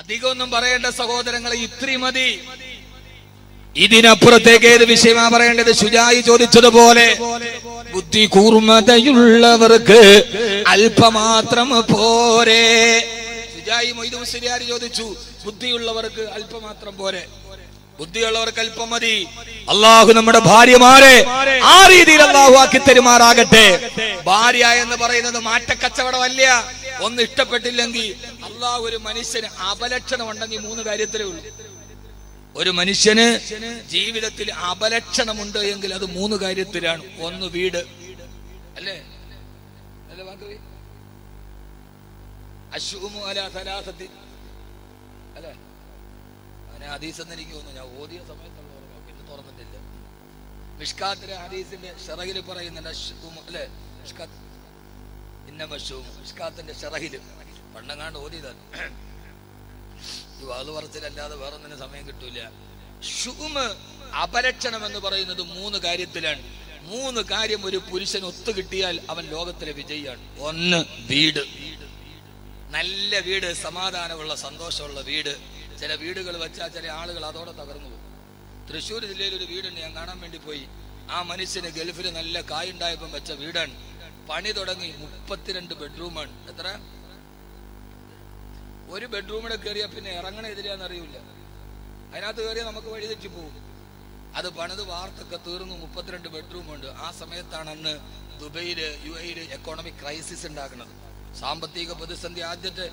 അധികമൊന്നും പറയേണ്ട സഹോദരങ്ങളെ, ഇത്രയും മതി. ഇതിനപ്പുറത്തേക്ക് ഏത് വിഷയമാ പറയേണ്ടത്? ശുജായി ചോദിച്ചതുപോലെ ബുദ്ധി കൂർമ്മതയുള്ളവർക്ക് അല്പമാത്രം പോരെ. ശുജായി മൊയ്തു മുസ്ലിയാർ ചോദിച്ചു, ബുദ്ധിയുള്ളവർക്ക് അല്പമാത്രം പോരെ, ബുദ്ധിയുള്ളവർക്ക് അല്പം മതി. അള്ളാഹു നമ്മുടെ ഭാര്യമാരെ ആ രീതിയിൽ അള്ളാഹു ആക്കി തരുമാറാകട്ടെ. ഭാര്യ എന്ന് പറയുന്നത് മാറ്റക്കച്ചവടമല്ല. ഒന്ന് ഇഷ്ടപ്പെട്ടില്ലെങ്കിൽ അള്ളാഹു ഒരു മനുഷ്യന് അപലക്ഷണം ഉണ്ടെങ്കിൽ 3 കാര്യത്തിലേ ഉള്ളൂ. ഒരു മനുഷ്യന് ജീവിതത്തിൽ അപലക്ഷണമുണ്ട് എങ്കിൽ അത് 3 കാര്യത്തിലാണ്. ഒന്ന് വീട്, അല്ലേ? അശ്ഉമു അലാ സലാസത്തി, അല്ലേ? അങ്ങനെ ഹദീസ് എന്ന് എനിക്ക് തോന്നുന്നു, ഞാൻ ഓതിയ സമയത്തുള്ള ഓർമ്മ, പിന്നെ തുറന്നിട്ടില്ല. മിഷ്കാത്തിലെ ഹദീസിന്റെ ഷറഹിൽ പറയുന്നുണ്ട് അശ്ഉമു, അല്ലേ? മിഷ്കാത്ത് മിഷ്കാത്തിന്റെ ഷറഹില് പണ്ടങ്ങാണ്ട് ഓതിയതാണ്. ഈ വാത് പറച്ചിലല്ലാതെ വേറൊന്നിന് സമയം കിട്ടൂല. അപലക്ഷണം എന്ന് പറയുന്നത് 3 കാര്യത്തിലാണ്. 3 കാര്യം ഒരു പുരുഷൻ ഒത്തു കിട്ടിയാൽ അവൻ ലോകത്തിലെ വിജയിയാണ്. ഒന്ന്, വീട്, നല്ല വീട്, സമാധാനമുള്ള സന്തോഷമുള്ള വീട്. ചില വീടുകൾ വെച്ചാൽ ചില ആളുകൾ അതോടെ തകർന്നു പോകും. തൃശ്ശൂർ ജില്ലയിൽ ഒരു വീടുണ്ട്, ഞാൻ കാണാൻ വേണ്ടി പോയി. ആ മനുഷ്യന് ഗൾഫിൽ നല്ല കായുണ്ടായപ്പം വെച്ച വീടാണ്. പണി തുടങ്ങി, 32 ബെഡ്റൂമാണ്. എത്ര? ഒരു ബെഡ്റൂമിടെ കയറിയാൽ പിന്നെ ഇറങ്ങണ എതിരാന്ന് അറിയില്ല. അതിനകത്ത് കയറിയാൽ നമുക്ക് വഴി തെറ്റി പോകും. അത് പണിത് വാർത്തൊക്കെ തീർന്നു. 32 ബെഡ്റൂമുണ്ട്. ആ സമയത്താണ് അന്ന് ദുബൈയില് UAE എക്കോണമിക് ക്രൈസിസ് ഉണ്ടാക്കുന്നത്. സാമ്പത്തിക പ്രതിസന്ധി ആദ്യത്തെ,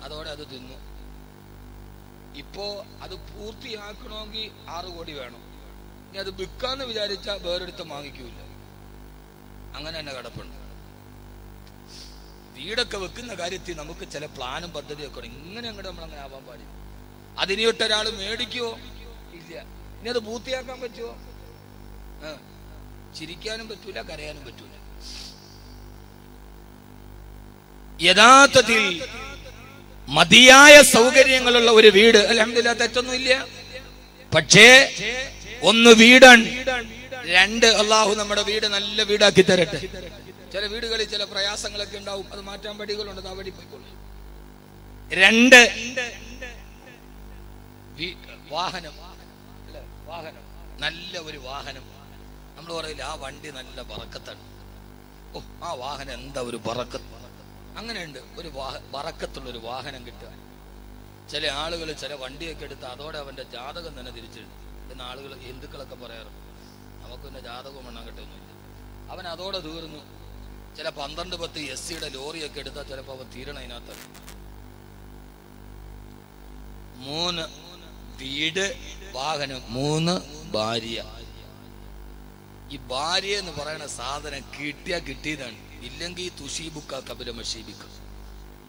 അതോടെ അത് തിന്നു. ഇപ്പോ അത് പൂർത്തിയാക്കണമെങ്കിൽ 6 കോടി വേണം. ഇനി അത് വിൽക്കാന്ന് വിചാരിച്ചാൽ വേറൊരുത്തം വാങ്ങിക്കൂല. അങ്ങനെ തന്നെ കിടപ്പുണ്ട്. വീടൊക്കെ വെക്കുന്ന കാര്യത്തിൽ നമുക്ക് ചില പ്ലാനും പദ്ധതിയൊക്കെ ഉണ്ട്. ഇങ്ങനെ അങ്ങോട്ട് നമ്മളങ്ങനെ ആവാൻ പാടില്ല. അതിനിയൊട്ടൊരാൾ മേടിക്കുവോ? ഇല്ല. ഇനി അത് പൂർത്തിയാക്കാൻ പറ്റുമോ? ചിരിക്കാനും പറ്റൂല, കരയാനും പറ്റൂല. യഥാർത്ഥത്തിൽ മതിയായ സൗകര്യങ്ങളുള്ള ഒരു വീട്, അൽഹംദുലില്ലാഹ് തെറ്റൊന്നുമില്ല. പക്ഷേ ഒന്ന് വീടാണ്. 2, അള്ളാഹു നമ്മുടെ വീട് നല്ല വീടാക്കി തരട്ടെ. ചില വീടുകളിൽ ചില പ്രയാസങ്ങളൊക്കെ ഉണ്ടാവും, അത് മാറ്റാൻ വഴികളുണ്ട്, ആ വഴി പോയിക്കോളൂ. 2, വാഹനം, വാഹനം, നല്ല ഒരു വാഹനം. നമ്മൾ പറയില്ല ആ വണ്ടി നല്ല ബറക്കത്താണ്, ഓ ആ വാഹനം എന്താ ഒരു ബറക്കത്ത്. അങ്ങനെയുണ്ട്, ഒരു ബറക്കത്തുള്ളൊരു വാഹനം കിട്ടുക. ചില ആളുകൾ ചില വണ്ടിയൊക്കെ എടുത്ത് അതോടെ അവന്റെ ജാതകം തന്നെ തിരിച്ചെഴുതും. പിന്നെ ആളുകൾ ഹിന്ദുക്കളൊക്കെ പറയാറുണ്ട്, നമുക്ക് പിന്നെ ജാതകം എണ്ണാൻ കിട്ടുന്നില്ല, അവൻ അതോടെ തീർന്നു. ചില 12-10 SC ലോറിയൊക്കെ എടുത്താൽ ചിലപ്പോൾ അവൻ തീരണ അതിനകത്ത്. 3 വീട്, വാഹനം, 3 ഭാര്യ. ഈ ഭാര്യ എന്ന് പറയുന്ന സാധനം കിട്ടിയാ കിട്ടിയതാണ്, ഇല്ലെങ്കിൽ തുഷീബുക്ക കബില മഷീബിക്ക.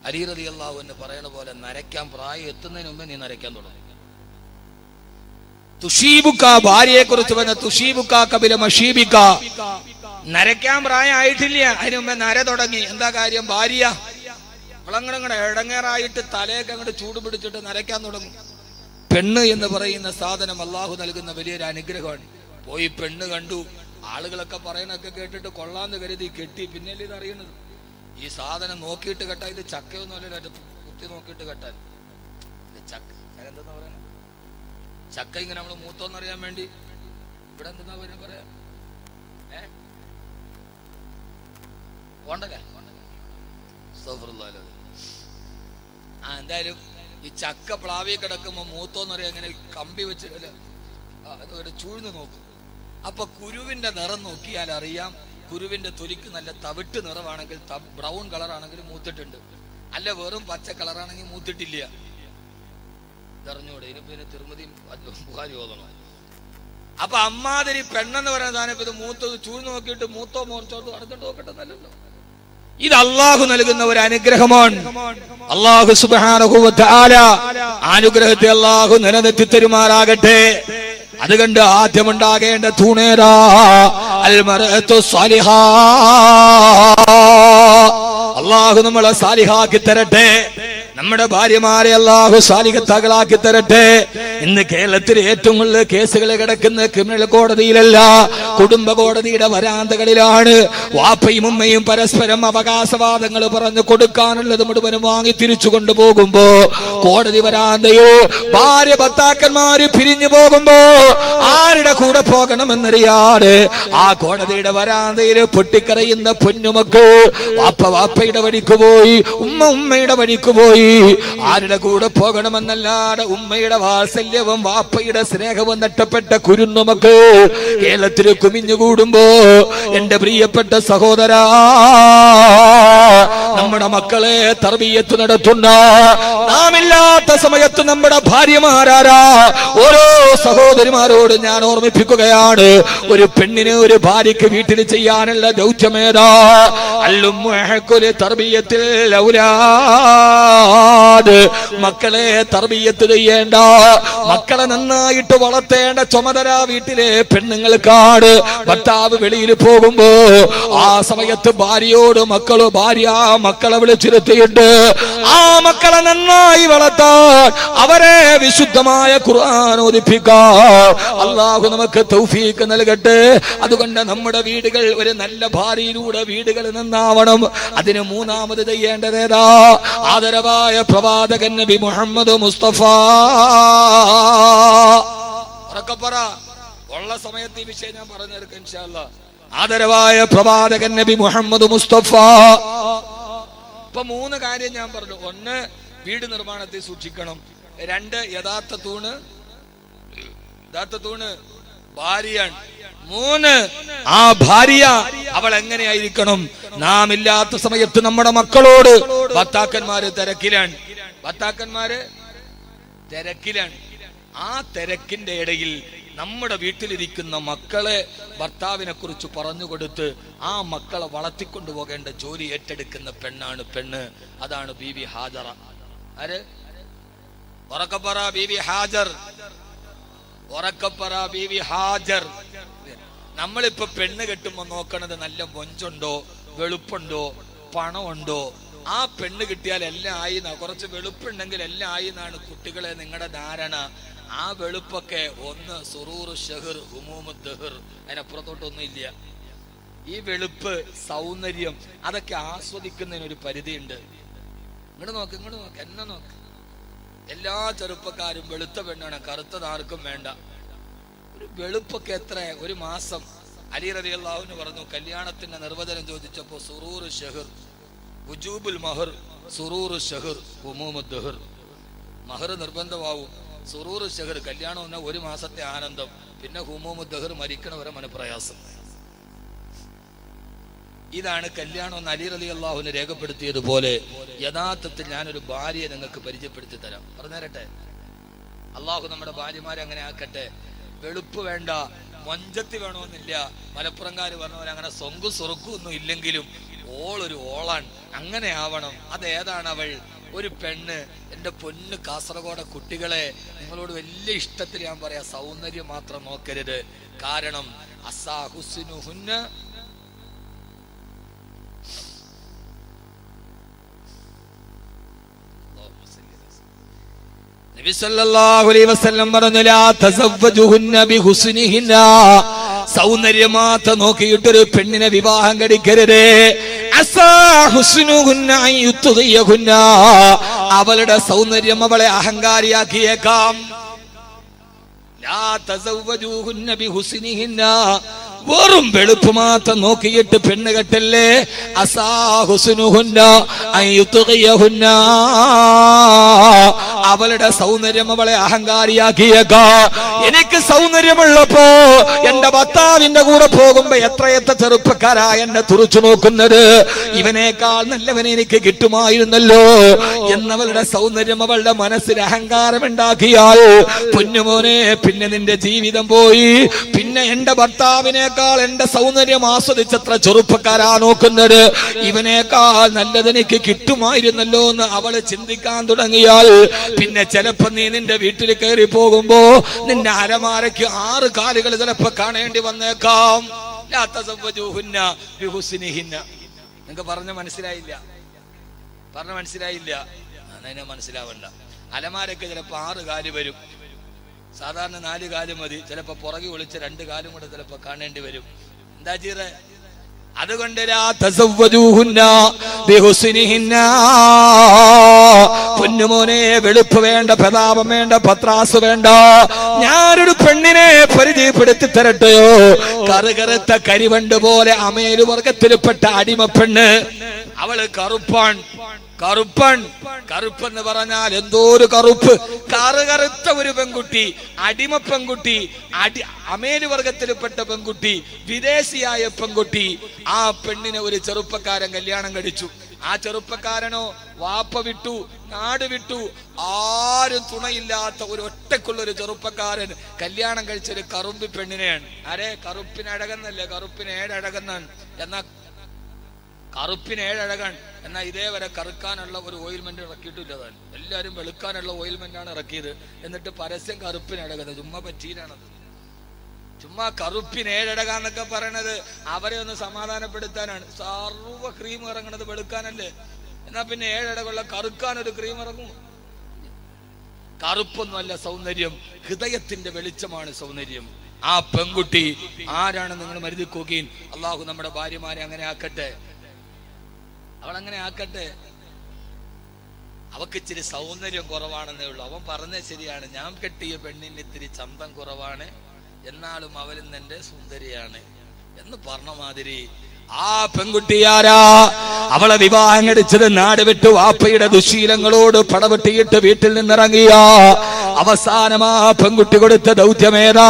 അലി റളിയല്ലാഹു അൻഹു പറയണ പോലെ നരയ്ക്കാൻ പ്രായം എത്തുന്നതിന് മുമ്പ് നീ നരയ്ക്കാൻ തുടങ്ങി. തുഷീബുക്ക, ഭാര്യയെ കുറിച്ച് പറഞ്ഞ തുഷീബുക്ക കബില മഷീബിക്ക. നരയ്ക്കാൻ പ്രായം ആയിട്ടില്ല, അതിന് മുമ്പേ നര തുടങ്ങി. എന്താ കാര്യം? ഭാര്യ. അവളങ്ങനെ ഇടങ്ങേറായിട്ട് തലയൊക്കെ അങ്ങോട്ട് ചൂട് പിടിച്ചിട്ട് നരയ്ക്കാൻ തുടങ്ങും. പെണ്ണ് എന്ന് പറയുന്ന സാധനം അള്ളാഹു നൽകുന്ന വലിയൊരു അനുഗ്രഹമാണ്. പോയി പെണ്ണ് കണ്ടു, ആളുകളൊക്കെ പറയണൊക്കെ കേട്ടിട്ട് കൊള്ളാന്ന് കരുതി കെട്ടി. പിന്നല്ലേ ഇത് അറിയണത്, ഈ സാധനം നോക്കിയിട്ട് കേട്ടാ ഇത് ചക്കയൊന്നുമല്ല, കുത്തി നോക്കിയിട്ട് കേട്ടാൽ ചക്ക. എന്താ പറയണ ചക്ക ഇങ്ങനെ നമ്മള് മൂത്തോന്നറിയാൻ വേണ്ടി ഇവിടെ എന്താ പറയാ കൊണ്ടല്ലേ. എന്തായാലും ഈ ചക്ക പ്ലാവി കിടക്കുമ്പോ മൂത്തോന്നറിയാം, ഇങ്ങനെ കമ്പി വെച്ചിട്ട് അത് ചൂഴ്ന്ന് നോക്കും. അപ്പൊ കുരുവിന്റെ നിറം നോക്കിയാൽ അറിയാം, കുരുവിന്റെ തൊലിക്ക് നല്ല തവിട്ട് നിറമാണെങ്കിൽ, ബ്രൗൺ കളറാണെങ്കിൽ മൂത്തിട്ടുണ്ട്, അല്ല വെറും പച്ച കളറാണെങ്കിൽ മൂത്തിട്ടില്ല. ഇതറിഞ്ഞൂടെ? ഇതിന് പിന്നെ തിരുമതി ബുഖാരി ഓതണം. അപ്പൊ അമ്മാതിരി പെണ്ണെന്ന് പറയുന്ന സാധനം ഇത് മൂത്തത് ചൂഴ്ന്ന് നോക്കിയിട്ട് മൂത്തോ മോർച്ചോട്ടോ അടുത്തോട്ട് നോക്കട്ടെ, നല്ലല്ലോ. ഇത് അള്ളാഹു നൽകുന്ന ഒരു അനുഗ്രഹമാണ്. അള്ളാഹു സുബ്ഹാനഹു വ തആല അനുഗ്രഹത്തെ അള്ളാഹു നിലനിർത്തി തരുമാറാകട്ടെ. അതുകൊണ്ട് ആദ്യമുണ്ടാകേണ്ട തൂണേരാ അൽ മർഅത്തു സാലിഹാ. അള്ളാഹു നമ്മളെ സാലിഹാക്കി തരട്ടെ, നമ്മുടെ ഭാര്യമാരെ അള്ളാഹു സാലിഹത്തുകളാക്കി തരട്ടെ. ഇന്ന് കേരളത്തിൽ ഏറ്റവും കൂടുതൽ കേസുകൾ കിടക്കുന്ന ക്രിമിനൽ കോടതിയിലല്ല, കുടുംബ കോടതിയുടെ വരാന്തകളിലാണ്. വാപ്പയും ഉമ്മയും പരസ്പരം അവകാശവാദങ്ങൾ പറഞ്ഞു കൊടുക്കാനുള്ളത് മുഴുവനും വാങ്ങി തിരിച്ചു കൊണ്ടുപോകുമ്പോ കോടതി വരാന്തയോ ഭാര്യ ഭർത്താക്കന്മാര് പിരിഞ്ഞു പോകുമ്പോ ആരുടെ കൂടെ പോകണമെന്നറിയാതെ ആ കോടതിയുടെ വരാന്തയിൽ പൊട്ടിക്കരയുന്ന പൊന്നുമക്കൾ വാപ്പയുടെ വഴിക്ക് പോയി, ഉമ്മയുടെ വഴിക്ക് പോയി. ആരുടെ കൂടെ പോകണമെന്നല്ലാതെ ഉമ്മയുടെ വാത്സല്യവും വാപ്പയുടെ സ്നേഹവും നഷ്ടപ്പെട്ട കുരുന്നുമക്കൾ കേരളത്തിൽ കുമിഞ്ഞുകൂടുമ്പോ എന്റെ പ്രിയപ്പെട്ട സഹോദരാ, നമ്മുടെ മക്കളെ തർബിയത്ത് നടത്തുന്ന നാമില്ലാത്ത സമയത്ത് നമ്മുടെ ഭാര്യമാരാരാ ഓരോ സഹോദരിമാരോട് ഞാൻ ഓർമ്മിപ്പിക്കുകയാണ്. ഒരു പെണ്ണിന് ഒരു ഭാര്യക്ക് വീട്ടിൽ ചെയ്യാനുള്ള ദൗത്യമേതാ? തർബിയത്തിൽ മക്കളെ തർബിയത്ത് ചെയ്യേണ്ട, മക്കളെ നന്നായിട്ട് വളർത്തേണ്ട ചുമതല വീട്ടിലെ പെണ്ണുങ്ങൾക്കാണ്. ഭർത്താവ് വെളിയിൽ പോകുമ്പോ ആ സമയത്ത് ഭാര്യയോട് ഭാര്യ മക്കളെ വിളിച്ചിരുത്തിയിട്ട് ആ മക്കളെ നന്നായി വളർത്താൻ അവരെ വിശുദ്ധമായ ഖുർആൻ ഓതിപ്പിക്കാൻ അല്ലാഹു നമുക്ക് തൗഫീഖ് നൽകട്ടെ. അതുകൊണ്ട് നമ്മുടെ വീടുകൾ ഒരു നല്ല ഭാര്യയിലൂടെ വീടുകൾ നന്നാവണം. അതിന് മൂന്നാമത് ചെയ്യേണ്ടതേതാ? ആദരവായ പ്രവാചകൻ നബി മുഹമ്മദ് മുസ്തഫ. ഉള്ള സമയത്ത് ഈ വിഷയം ഞാൻ പറഞ്ഞു തീർക്കാം ഇൻഷാ അല്ലാഹ്. ആദരവായ പ്രവാചകൻ നബി മുഹമ്മദ് മുസ്തഫ. ഇപ്പൊ 3 കാര്യം ഞാൻ പറഞ്ഞു. 1, വീട് നിർമ്മാണത്തെ സൂക്ഷിക്കണം. 2, യഥാർത്ഥ തൂണ് ഭാര്യയാണ്. 3, ആ ഭാര്യ അവൾ എങ്ങനെയായിരിക്കണം? നാം ഇല്ലാത്ത സമയത്ത് നമ്മുടെ മക്കളോട് ഭർത്താക്കന്മാര് തിരക്കിലാണ്. ആ തിരക്കിന്റെ ഇടയിൽ നമ്മുടെ വീട്ടിലിരിക്കുന്ന മക്കളെ ഭർത്താവിനെ കുറിച്ച് പറഞ്ഞു കൊടുത്ത് ആ മക്കളെ വളർത്തിക്കൊണ്ടുപോകേണ്ട ജോലി ഏറ്റെടുക്കുന്ന പെണ്ണാണ് പെണ്ണ്. അതാണ് ബീവി ഹാജറ. ആര്? ഉറക്കപ്പറ ബീവി ഹാജർ. ബീവി ഹാജർ. നമ്മളിപ്പോ പെണ്ണ് കെട്ടുമ്പോ നോക്കണത് നല്ല മൊഞ്ചുണ്ടോ, വെളുപ്പുണ്ടോ, പണമുണ്ടോ. ആ പെണ്ണ് കിട്ടിയാൽ എല്ലാം ആയി. കുറച്ച് വെളുപ്പുണ്ടെങ്കിൽ എല്ലാം ആയി എന്നാണ് കുട്ടികളെ നിങ്ങളുടെ ധാരണ. ആ വെളുപ്പൊക്കെ ഒന്ന് സുറൂർ ഷഹർ ഹുമൂമ് ദഹർ, അതിനപ്പുറത്തോട്ടൊന്നും ഇല്ല. ഈ വെളുപ്പ് സൗന്ദര്യം അതൊക്കെ ആസ്വദിക്കുന്നതിനൊരു പരിധിയുണ്ട്. ഇങ്ങോട്ട് നോക്ക്, എന്നെ നോക്ക്. എല്ലാ ചെറുപ്പക്കാരും വെളുത്ത പെണ്ണാണ്, കറുത്തതാർക്കും വേണ്ട. ഒരു വെളുപ്പൊക്കെ എത്ര? ഒരു മാസം. അലി റളിയല്ലാഹു അൻഹു പറഞ്ഞു, കല്യാണത്തിന്റെ നിർവചനം ചോദിച്ചപ്പോ സുറൂർ ഷഹർ വുജൂബുൽ മഹർ, സുറൂർ ഷഹർ ഹുമൂമ് ദഹർ. മഹർ നിർബന്ധമാവും, സുറൂർ ഷഹർ കല്യാണം എന്ന 1 മാസത്തെ ആനന്ദം, പിന്നെ ഹുമൂമ് ദഹർ മരിക്കണവരെ മനപ്രയാസം. ഇതാണ് കല്യാണം എന്ന് അലി റളിയല്ലാഹു അൻഹു രേഖപ്പെടുത്തിയതുപോലെ യഥാർത്ഥത്തിൽ ഞാനൊരു ഭാര്യയെ നിങ്ങൾക്ക് പരിചയപ്പെടുത്തി തരാം. പറഞ്ഞുതരട്ടെ? അള്ളാഹു നമ്മുടെ ഭാര്യമാരെ അങ്ങനെ ആക്കട്ടെ. വെളുപ്പ് വേണ്ട, മൊഞ്ചത്തി വേണമെന്നില്ല. മലപ്പുറംകാര് പറഞ്ഞ പോലെ അങ്ങനെ സൊങ്കും സൊറുക്കും ഒന്നും ഇല്ലെങ്കിലും ഓളൊരു ഓളാണ്, അങ്ങനെ ആവണം. അതേതാണ് അവൾ? ഒരു പെണ്ണ്. എൻ്റെ പൊന്ന് കാസർഗോഡ് കുട്ടികളെ, നിങ്ങളോട് വലിയ ഇഷ്ടത്തിൽ ഞാൻ പറയാം, സൗന്ദര്യം മാത്രം നോക്കരുത്. കാരണം അസാ ഹുസ്നുഹുന്ന നബി സല്ലല്ലാഹു അലൈഹി വസല്ലം പറഞ്ഞു, ലാ തസവ്വജുഹുന്ന ബിഹുസ്നിഹിന്ന. സൗന്ദര്യം മാത്രം നോക്കിയിട്ടൊരു പെണ്ണിനെ വിവാഹം കഴിക്കരുത്. അസാ ഹുസ്നുഹുന്ന അൻ യുത്ഗിയഹുന്ന. അവളുടെ സൗന്ദര്യം അവളെ അഹങ്കാരിയാക്കിയേക്കാം. ലാ തസവ്വജുഹുന്ന ബിഹുസ്നിഹിന്ന. വെറും വെളുപ്പ് മാത്രം നോക്കിയിട്ട് പെണ്ണ് കെട്ടല്ലേ. അസാ ഹുസ്നുഹുന്ന അൻ യുത്ഗിയഹുന്ന. അവളുടെ സൗന്ദര്യം അവളെ അഹങ്കാരിയാക്കിയേക്കാം. എനിക്ക് സൗന്ദര്യമുള്ളപ്പോ എന്റെ ഭർത്താവിന്റെ കൂടെ പോകുമ്പോ എത്രയെത്ര ചെറുപ്പക്കാരാ എന്നെ തുറച്ചു നോക്കുന്നത്. ഇവനേക്കാൾ നല്ലവനെ എനിക്ക് കിട്ടുമായിരുന്നല്ലോ എന്നവളുടെ സൗന്ദര്യം അവളുടെ മനസ്സിൽ അഹങ്കാരം ഉണ്ടാക്കിയാൽ പൊന്നുമോനെ, പിന്നെ നിന്റെ ജീവിതം പോയി. പിന്നെ എന്റെ ഭർത്താവിനേക്കാൾ എന്റെ സൗന്ദര്യം ആസ്വദിച്ചത്ര ചെറുപ്പക്കാരാ നോക്കുന്നത്. ഇവനേക്കാൾ നല്ലതെനിക്ക് കിട്ടുമായിരുന്നല്ലോ എന്ന് അവള് ചിന്തിക്കാൻ തുടങ്ങിയാൽ പിന്നെ ചിലപ്പോ നീ നിന്റെ വീട്ടിൽ കയറി പോകുമ്പോ നിന്റെ അലമാരയ്ക്ക് 6 കാലുകൾ ചിലപ്പോ കാണേണ്ടി വന്നേക്കാം. നിങ്ങൾക്ക് പറഞ്ഞ മനസ്സിലായില്ല? അതിനെ മനസ്സിലാവണ്ട. അലമാരയ്ക്ക് ചിലപ്പോ 6 കാല് വരും. സാധാരണ 4 കാലും മതി, ചിലപ്പോ പുറകെ ഒളിച്ച് 2 കാലും കൂടെ ചിലപ്പോ കാണേണ്ടി വരും. എന്താ ചെയ്യേ? അതുകൊണ്ട് പൊന്നുമോനെ, വെളുപ്പ് വേണ്ട, പ്രതാപം വേണ്ട, പത്രാസ് വേണ്ട. ഞാനൊരു പെണ്ണിനെ പരിചയപ്പെടുത്തി തരട്ടെയോ? കറുകറുത്ത കരിവണ്ട് പോലെ അമേരു വർഗത്തിൽപ്പെട്ട അടിമ പെണ്ണ്. അവള് കറുപ്പാൻ. കറുപ്പെന്ന് പറഞ്ഞാൽ എന്തോ ഒരു കറുപ്പ്. കറുകറുത്ത ഒരു പെൺകുട്ടി, അടിമ പെൺകുട്ടി, അമേരു വർഗത്തിൽപ്പെട്ട പെൺകുട്ടി, വിദേശിയായ പെൺകുട്ടി. ആ പെണ്ണിനെ ഒരു ചെറുപ്പക്കാരൻ കല്യാണം കഴിച്ചു. ആ ചെറുപ്പക്കാരനോ വാപ്പ വിട്ടു, നാട് വിട്ടു, ആരും തുണയില്ലാത്ത ഒരു ഒറ്റക്കുള്ളൊരു ചെറുപ്പക്കാരൻ കല്യാണം കഴിച്ചൊരു കറുമ്പി പെണ്ണിനെയാണ്. ആരെ? കറുപ്പിനഴകെന്നല്ലേ, കറുപ്പിന് 7 അഴകെന്നാണ്. എന്നാ കറുപ്പിന് 7 അഴകാണ്. എന്നാൽ ഇതേവരെ കറുക്കാനുള്ള ഒരു ഓയിൽമെന്റ് ഇറക്കിയിട്ടില്ലതാണ്. എല്ലാവരും വെളുക്കാനുള്ള ഓയിൽമെന്റാണ് ഇറക്കിയത്. എന്നിട്ട് പരസ്യം കറുപ്പിനഴകുന്നത് ചുമ്മാ പറ്റിയിലാണത്. ചുമ്മാ കറുപ്പിന് 7 അഴകാന്നൊക്കെ പറയണത് അവരെ ഒന്ന് സമാധാനപ്പെടുത്താനാണ്. സർവ്വ ക്രീം ഇറങ്ങണത് വെളുക്കാനല്ലേ. എന്നാ പിന്നെ 7 അഴകുള്ള കറുക്കാൻ ഒരു ക്രീം ഇറങ്ങും? കറുപ്പൊന്നുമല്ല സൗന്ദര്യം, ഹൃദയത്തിന്റെ വെളിച്ചമാണ് സൗന്ദര്യം. ആ പെൺകുട്ടി ആരാണ് നിങ്ങൾ മരുതി നോക്കീൻ. അള്ളാഹു നമ്മുടെ ഭാര്യമാരെ അങ്ങനെ ആക്കട്ടെ, അവളങ്ങനെ ആക്കട്ടെ. അവക്ക് ഇച്ചിരി സൗന്ദര്യം കുറവാണെന്നേ ഉള്ളൂ. അവൻ പറഞ്ഞത് ശരിയാണ്, ഞാൻ കെട്ടിയ പെണ്ണിന് ഇത്തിരി ചന്തം കുറവാണ്, എന്നാലും അവലും എന്റെ സുന്ദരിയാണ് എന്ന് പറഞ്ഞ മാതിരി ആ പെൺകുട്ടിയാരാ? അവളെ വിവാഹം കഴിച്ചത് നാട് വിട്ടു വാപ്പയുടെ ദുശീലങ്ങളോട് പടവെട്ടിയിട്ട് വീട്ടിൽ നിന്നിറങ്ങിയ അവസാനം ആ പെൺകുട്ടി കൊടുത്ത ദൗത്യമേതാ?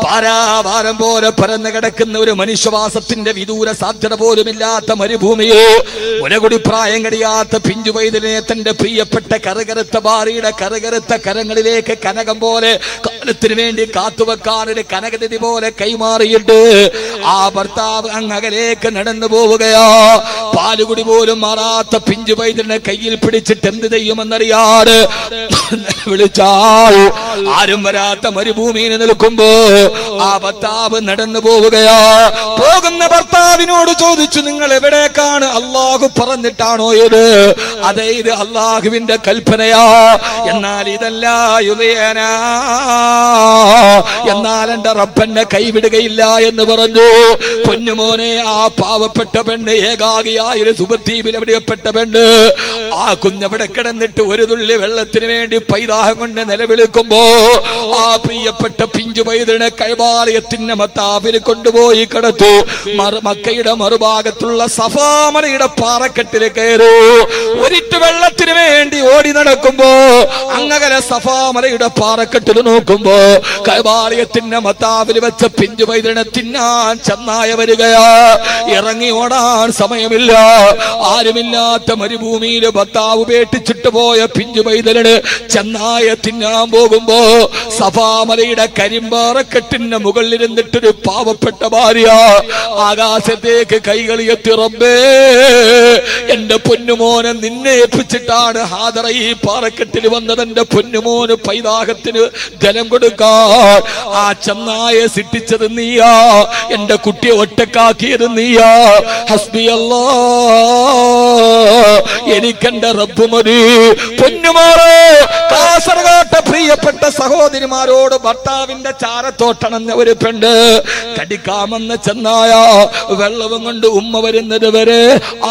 പാരാവാരം പോലെ പരന്നു കിടക്കുന്ന ഒരു മനുഷ്യവാസത്തിന്റെ വിദൂര സാധ്യത പോലുമില്ലാത്ത മരുഭൂമിയോ, മുലകുടി പ്രായം കഴിയാത്ത പിഞ്ചു വൈദ്യനെ തന്റെ പ്രിയപ്പെട്ട കറുകറുത്ത ഭാര്യയുടെ കറുകറുത്ത കരങ്ങളിലേക്ക് കനകം പോലെ കാലത്തിന് വേണ്ടി കാത്തുവെക്കാൻ ഒരു കനകനിധി പോലെ കൈമാറിയിട്ട് ആ ഭർത്താവ് അങ്ങകലേക്ക് നടന്നു പോവുകയോ. പാലുകുടി പോലും മാറാത്ത പിഞ്ചു വൈദ്യനെ കയ്യിൽ പിടിച്ചിട്ട് എന്ത് ചെയ്യുമെന്നറിയാറ് വിളിച്ചാൽ ആരും വരാത്ത മരുഭൂമിയിൽ നിൽക്കുമ്പോ ആ ഭർത്താവ് നടന്നു പോവുകയോ. പോകുന്ന ഭർത്താവിനോട് ചോദിച്ചു, നിങ്ങൾ എവിടേക്കാണ്? അള്ളാഹു പറഞ്ഞിട്ടാണോ ഇത്? അതെ, ഇത് അള്ളാഹുവിന്റെ കൽപ്പനയാ. എന്നാൽ ഇതല്ല യുവയനാ, എന്നാൽ എന്റെ റബ്ബെന്നെ കൈവിടുകയില്ല എന്ന് പറഞ്ഞു. പൊന്നുമോനെ, ആ പാവപ്പെട്ട പെണ്ണ്, ഏകാഗിയായൊരു സുബദ്വീപിൽ എവിടെയപ്പെട്ട പെണ്ണ്, ആ കുഞ്ഞവിടെ കിടന്നിട്ട് ഒരു തുള്ളി വെള്ളത്തിന് വേണ്ടി പൈതാഹം കൊണ്ട് നിലവിളിക്കുമ്പോ ആ പ്രിയപ്പെട്ട പിഞ്ചു പൈതൃനെ കൈവാലയത്തിന്റെ മത്താവിൽ കൊണ്ടുപോയി കിടത്തു. മക്കയുടെ മറുഭാഗത്തുള്ള സഫാമലയുടെ പാറക്കെട്ടിൽ കയറൂ. ഒരിറ്റ് വെള്ളത്തിന് വേണ്ടി ഓടി നടക്കുമ്പോ അങ്ങനെ സഫാമലയുടെ പാറക്കെട്ടിൽ നോക്കുമ്പോ കൈവാലയത്തിന്റെ മത്താവിൽ വെച്ച പിഞ്ചു പൈതൃനെ തിന്നാൻ ചെന്നായ വരികയാ. ഇറങ്ങി ഓടാൻ സമയമില്ല. ആരുമില്ലാത്ത മരുഭൂമിയിൽ ഭർത്താവ് ഉപേക്ഷിച്ചിട്ട് പോയ പിഞ്ചു പൈതലിന് ചെന്നായ തിന്നാൻ പോകുമ്പോ സഫാമലയുടെ കരിമ്പാറക്കെട്ടിന്റെ മുകളിലിരുന്നിട്ടൊരു പാവപ്പെട്ട ഭാര്യ ആകാശത്തേക്ക് കൈകളിയെത്തി, റബ്ബേ, എന്റെ പൊന്നുമോനെ നിന്നെ ഏൽപ്പിച്ചിട്ടാണ് ഹാദറ ഈ പാറക്കെട്ടിൽ വന്നത്. എന്റെ പൊന്നുമോന് പൈതാഹത്തിന് ജലം കൊടുക്കാൻ ആ ചെന്നായെ സിട്ടിച്ചത് നീയാ, എന്റെ കുട്ടിയെ ഒറ്റക്കാക്കിയത് നീയാ. ഹസ്ബി അല്ലാ, എനിക്കെന്റെ റബ്ബ് മതി. പൊന്നുമാറേ, കാസർഗോട്ടെ പ്രിയപ്പെട്ട സഹോദരിമാരോട് ഭർത്താവിന്റെ ചാരത്തോട്ടണഞ്ഞ ഒരു പെണ്ണ് കടിക്കാമെന്ന് ചെന്നായ വെള്ളവും കൊണ്ട് ഉമ്മ വരുന്നത് വരെ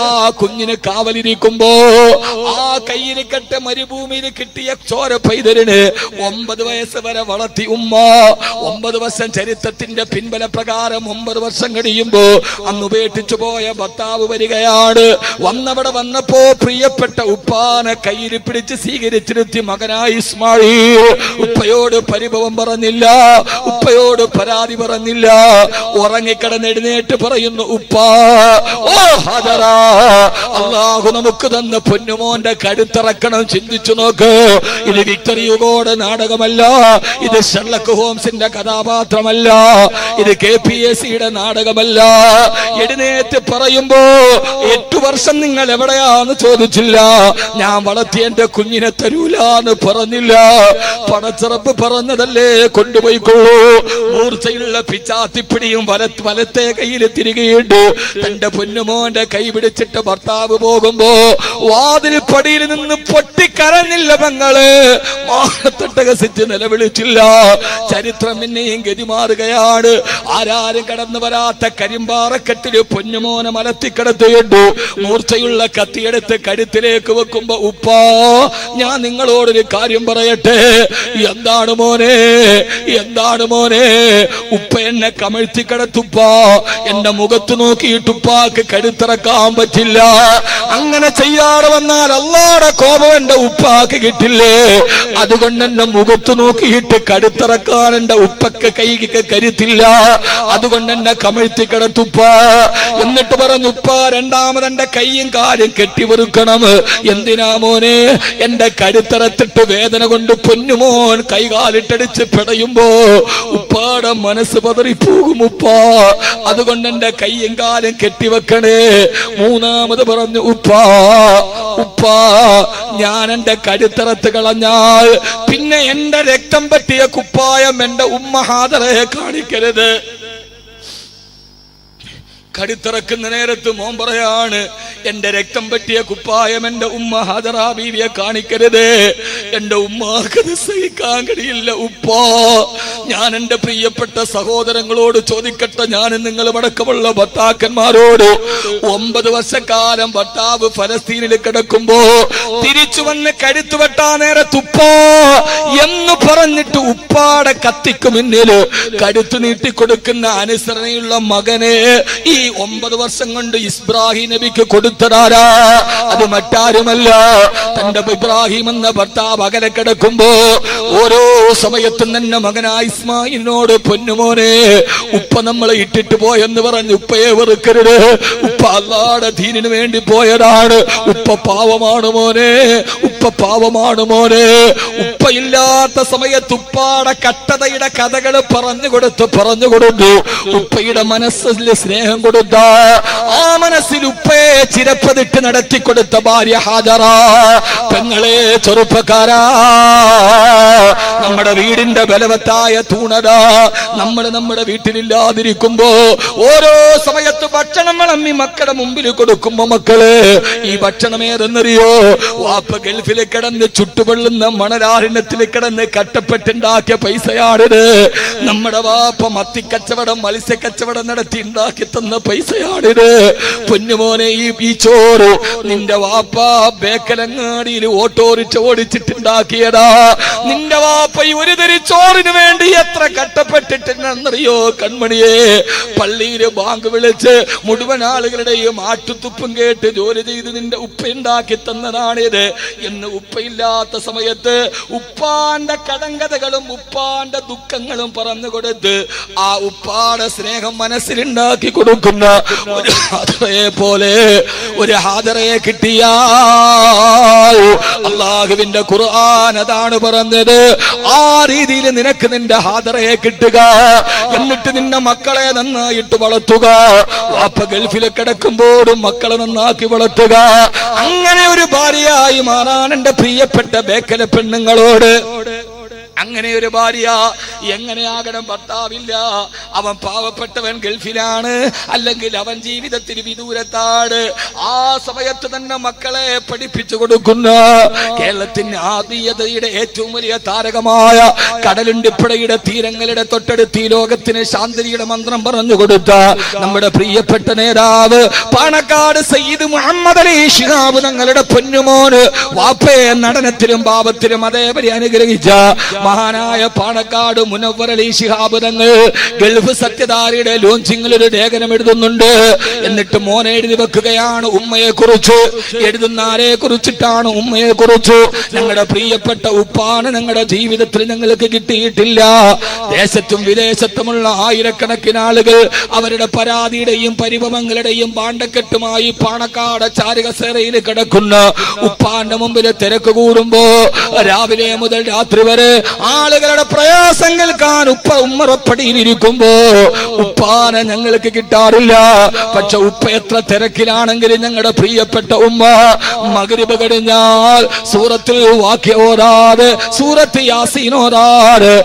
ആ കുഞ്ഞിന് കാവലിരിക്കുമ്പോ ആ കയ്യിൽ കെട്ട മരുഭൂമിയിൽ കിട്ടിയ ചോര പൈതലിന് 9 വയസ്സ് വരെ വളർത്തി ഉമ്മ. 9 വർഷം ചരിത്രത്തിന്റെ പിൻബല പ്രകാരം 9 വർഷം കഴിയുമ്പോ അന്ന് ഉപേക്ഷിച്ചു പോയ ഭർത്താവ് വരികയാണ്. വന്നവിടെ വന്നപ്പോ പ്രിയപ്പെട്ട ഉപ്പാനെ കയ്യിൽ പിടിച്ച് സ്വീകരിച്ചിരുത്തി മകനായി ഇസ്മായിൽ. ഉപ്പയോട് പരിഭവം പറഞ്ഞില്ല, ഉപ്പയോട് പരാതി പറഞ്ഞില്ല. ഉറങ്ങിക്കിടന്ന് എഴുന്നേറ്റ് പറയുന്നു, ഉപ്പാ, ഓ ഹാദറ, അല്ലാഹു നമുക്ക് തന്ന പൊന്നുമോന്റെ കരുത്തിറക്കണം. ചിന്തിച്ചു നോക്ക്, ഇത് വിക്ടറി യുഗോടെ നാടകമല്ല, ഇത് ഷെർലക് ഹോംസിന്റെ കഥാപാത്രമല്ല, ഇത് KPSCയുടെ നാടകമല്ല. എഴുന്നേറ്റ് പറയുമ്പോ 8 വർഷം നിങ്ങൾ എവിടെയാന്ന് ചോദിച്ചില്ല. ഞാൻ വളർത്തിയ എന്റെ കുഞ്ഞിനെ തരൂലാന്ന് പറഞ്ഞില്ല. പടച്ചിറപ്പ് പറഞ്ഞതല്ലേ കൊണ്ടുപോയിക്കൊള്ളൂ. മൂർച്ചയുള്ള പിച്ചാത്തിപ്പിടിയും വലത്തെ കയ്യിൽ തിരികെയിട്ട് തന്റെ പൊന്നുമോന്റെ കൈ പിടിച്ചിട്ട് ഭർത്താവ് പോകുമ്പോ വാതിൽ പടിയിൽ നിന്ന് പൊട്ടിക്കരഞ്ഞില്ല പെങ്ങള്. മാനത്തട്ടകസിച്ച് നിലവിളിച്ചില്ല. ചരിത്രം പിന്നെയും ഗതിമാറുകയാണ്. ആരാരും കടന്നു വരാത്ത കരിമ്പാറക്കെട്ടില് പൊന്നുമോനെ മലത്തിക്കിടത്തിയിട്ടു മൂർച്ചയുള്ള കത്തിയെടുത്ത് കഴുത്തിലേക്ക് വെക്കുമ്പോ ഉപ്പാ ഞാൻ നിങ്ങളോടൊരു കാര്യം പറയട്ടെ. എന്താണ് മോനെ, എന്താണ് മോനെ? ഉപ്പ എന്നെ കമഴ്ത്തി കിടത്തുപ്പാ. എന്റെ മുഖത്ത് നോക്കിയിട്ടുപ്പാക്ക് കഴുത്തിറക്കാൻ പറ്റില്ല. അങ്ങനെ ചെയ്യാതെ വന്നാൽ അല്ലാഹുവിന്റെ കോപം എന്റെ ഉപ്പാക്ക് കിട്ടില്ലേ? അതുകൊണ്ട് എന്റെ മുഖത്ത് നോക്കിയിട്ട് കഴുത്തിറക്കാൻ എന്റെ ഉപ്പക്ക് കൈക്ക് കരുത്തില്ല. അതുകൊണ്ട് എന്നെ കമഴ്ത്തി കിടത്തുപ്പ. എന്നിട്ട് പറഞ്ഞു ഉപ്പ രണ്ടാമത് എന്റെ കൈയും കാലും കെട്ടിവെറുക്കണം. എന്തിനാ മോനെ? എന്റെ കഴുത്തിറത്തിട്ട് വേദന കൊണ്ട് പൊന്നുമോൻ കൈകാലിട്ടടിച്ച് പിടയുമ്പോ ഉപ്പാടെ മനസ്സ് പതറിപ്പോകും ഉപ്പ. അതുകൊണ്ട് എന്റെ കൈയും കാലും കെട്ടിവെക്കണേ. മൂന്നാമത് പറഞ്ഞു ഉപ്പാ ഉപ്പാ ഞാൻ എന്റെ കഴുത്തിറത്ത് കളഞ്ഞാൽ പിന്നെ എന്റെ രക്തം പറ്റിയ കുപ്പായം എന്റെ ഉമ്മ ഹാദറയെ കാണിക്കരുത്. കടുത്തിറക്കുന്ന നേരത്ത് മോൻ പറയാണ് എന്റെ രക്തം പറ്റിയ കുപ്പായം എന്റെ ഉമ്മ ഹാജറാ ബീവിയെ കാണിക്കരുത്. എന്റെ ഉമ്മാക്കത് സഹിക്കാൻ കഴിയില്ല ഉപ്പാ. ഞാൻ എന്റെ പ്രിയപ്പെട്ട സഹോദരങ്ങളോട് ചോദിക്കട്ടെ, ഞാൻ നിങ്ങൾ അടക്കമുള്ള ഭർത്താക്കന്മാരോട് 9 വർഷക്കാലം ഭർത്താവ് ഫലസ്തീനിൽ കിടക്കുമ്പോ തിരിച്ചു വന്ന് കഴുത്തു വെട്ടാ നേരത്ത് ഉപ്പാ എന്ന് പറഞ്ഞിട്ട് ഉപ്പാടെ കത്തിക്ക് മുന്നിൽ കഴുത്തു നീട്ടിക്കൊടുക്കുന്ന അനുസരണയുള്ള മകനെ ഈ 9 വർഷം കൊണ്ട് ഇബ്രാഹിം നബിക്ക് കൊടുത്തതാരാ? അത് മറ്റാരുമല്ല, തന്റെ ഇബ്രാഹിം എന്ന ഭർത്താവ് അകലെ കിടക്കുമ്പോ ഓരോ സമയത്തും തന്നെ മകനായ ഇസ്മായിലിനോട് പൊന്നുമോനെ ഉപ്പ നമ്മളെ ഇട്ടിട്ട് പോയെന്ന് പറഞ്ഞ് ഉപ്പയെ വെറുക്കരുത്. ഉപ്പ അല്ലാഹുവിന്റെ ദീനിന് വേണ്ടി പോയതാണ്. ഉപ്പ പാവമാണ് മോനെ, ഉപ്പ പാവമാണ് മോനെ. ഉപ്പയില്ലാത്ത സമയത്ത് ഉപ്പാടെ കട്ടതയുടെ കഥകൾ പറഞ്ഞു കൊടുത്തു ഉപ്പയുടെ മനസ്സിൽ സ്നേഹം കൊടുത്ത ആ മനസ്സിൽ ഉപ്പയെ ചിരപ്പതിട്ട് നടത്തിക്കൊടുത്ത ഭാര്യ ഹാജറ. പെങ്ങളെ ചെറുപ്പക്കാരാ, നമ്മുടെ വീടിന്റെ ബലവത്തായ തൂണത നമ്മൾ നമ്മുടെ വീട്ടിലില്ലാതിരിക്കുമ്പോ ഓരോ സമയത്ത് ഭക്ഷണം വിളമ്പി മക്കളുടെ മുമ്പിൽ കൊടുക്കുമ്പോ മക്കള് ഈ ഭക്ഷണം ഏതെന്നറിയോ? വാപ്പ ഗൾഫിൽ കിടന്ന് ചുട്ടുപൊള്ളുന്ന മണലാരണ്യത്തിൽ കിടന്ന് കട്ടപ്പെട്ടുണ്ടാക്കിയ പൈസയാണിത്. നമ്മുടെ വാപ്പ മത്തിക്കച്ചവടം മത്സ്യക്കച്ചവടം നടത്തി ഉണ്ടാക്കി തന്ന പൈസയാണിത്. പൊന്നുമോനെ ഈ ചോറ് നിന്റെ വാപ്പ ബേക്കലങ്ങാടിയിൽ ഓട്ടോറിച്ച് ഓടിച്ചിട്ടുണ്ടാക്കിയതാ. നിന്റെ വാപ്പ ഈ ഒരു തരി ചോറിന് വേണ്ടി എത്ര കട്ടപ്പെട്ടിട്ടുണ്ടെന്നറിയോ കൺമണിയെ? പള്ളിയില് ബാങ്ക് വിളിച്ച് മുഴുവൻ ആളുകളുടെയും ആട്ടുതുപ്പും കേട്ട് ജോലി ചെയ്ത് നിന്റെ ഉപ്പ ഉണ്ടാക്കി തന്നതാണിത് എന്ന് ഉപ്പയില്ലാത്ത സമയത്ത് ഉപ്പാന്റെ കടങ്കഥകളും ഉപ്പാന്റെ ദുഃഖങ്ങളും പറഞ്ഞു കൊടുത്ത് ആ ഉപ്പാടെ സ്നേഹം മനസ്സിലുണ്ടാക്കി കൊടുക്കുന്ന ഒരു ഹാദറയെ പോലെ ഒരു ഹാദറയെ കിട്ടിയ അല്ലാഹുവിന്റെ ഖുർആൻ അതാണ് പറഞ്ഞത്. ആ രീതിയിൽ നിനക്ക് നിന്റെ ഹാദറയെ കിട്ടുക. എന്നിട്ട് നിന്റെ മക്കളെ നന്നായിട്ട് വളർത്തുക. വാപ്പ ഗൾഫിൽ കിടക്കുമ്പോഴും മക്കളെ നന്നാക്കി വളർത്തുക. അങ്ങനെ ഒരു ഭാര്യയായി മാറാൻ എന്റെ പ്രിയപ്പെട്ട ബേക്കല പെണ്ണുങ്ങളോട്. അങ്ങനെ ഒരു ഭാര്യ എങ്ങനെയാകണം? ഭർത്താവില്ല, അവൻ പാവപ്പെട്ടവൻ ഗൾഫിലാണ്, അല്ലെങ്കിൽ അവൻ ജീവിതത്തിൽ വിദൂരത്താണ്. ആ സമയത്ത് തന്നെ മക്കളെ പഠിപ്പിച്ചു കൊടുക്കുന്ന കേരളത്തിന്റെ ആത്മീയതയുടെ ഏറ്റവും വലിയ താരകമായ കടലുണ്ടിപ്പുഴയുടെ തീരങ്ങളുടെ തൊട്ടടുത്ത് ഈ ലോകത്തിന് ശാന്തിയുടെ മന്ത്രം പറഞ്ഞു കൊടുത്ത നമ്മുടെ പ്രിയപ്പെട്ട നേതാവ് പാണക്കാട് സയ്യിദ് മുഹമ്മദ് അലി ശിഹാബ് തങ്ങളുടെ പൊന്നുമോന് വാപ്പയെ നടനത്തിലും പാപത്തിലും അതേപടി അനുഗ്രഹിച്ച മഹാനായ പാണക്കാട് മുനവ്വർ അലി ശിഹാബ് തങ്ങൾ ഗൾഫ് സത്യധാരയുടെ ലോഞ്ചിങ്ങിൽ ഒരു ലേഖനം എഴുതുന്നുണ്ട്. എന്നിട്ട് മോനെ എഴുതി വെക്കുകയാണ് ഉമ്മയെ കുറിച്ച്. എഴുതുന്ന ആരെ കുറിച്ചിട്ടാണ്? ഉമ്മയെ കുറിച്ച്. ഞങ്ങളുടെ പ്രിയപ്പെട്ട ഉപ്പാണ് ഞങ്ങളുടെ ജീവിതത്തിൽ ഞങ്ങൾക്ക് കിട്ടിയിട്ടില്ല. ദേശത്തും വിദേശത്തുമുള്ള ആയിരക്കണക്കിന് ആളുകൾ അവരുടെ പരാതിയുടെയും പരിഭവങ്ങളുടെയും പാണ്ടക്കെട്ടുമായി പാണക്കാട് ചാരുകസേരയിൽ കിടക്കുന്ന ഉപ്പാന്റെ മുമ്പിൽ തിരക്ക് കൂടുമ്പോ രാവിലെ മുതൽ രാത്രി വരെ ആളുകളുടെ പ്രയാസം കേൾക്കാൻ ഉമ്മറപ്പടിയിലിരിക്കുമ്പോ ഉപ്പാനെ ഞങ്ങൾക്ക് കിട്ടാറില്ല. പക്ഷെ ഉപ്പ എത്ര തിരക്കിലാണെങ്കിലും ഞങ്ങളുടെ പ്രിയപ്പെട്ട ഉമ്മ മഗ്രിബ് കഴിഞ്ഞാൽ സൂറത്തിൽ വാക്യ ഓതാതെ, സൂറത്ത് യാസീൻ ഓതാതെ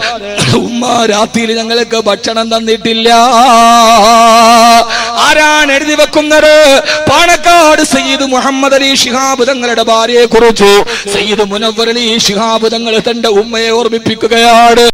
ഉമ്മ രാത്രിയിൽ ഞങ്ങൾക്ക് ഭക്ഷണം തന്നിട്ടില്ല. ആരാണ് എഴുതി വെക്കുന്നത്? പാണക്കാട് സയ്യിദ് മുഹമ്മദ് അലി ശിഹാബ് തങ്ങളുടെ ഭാര്യയെ കുറിച്ചു സയ്യിദ് മുനവ്വർ അലി ശിഹാബ് തങ്ങൾ തന്റെ ഉമ്മയെ ഓർമ്മിപ്പിക്കുകയാണ്.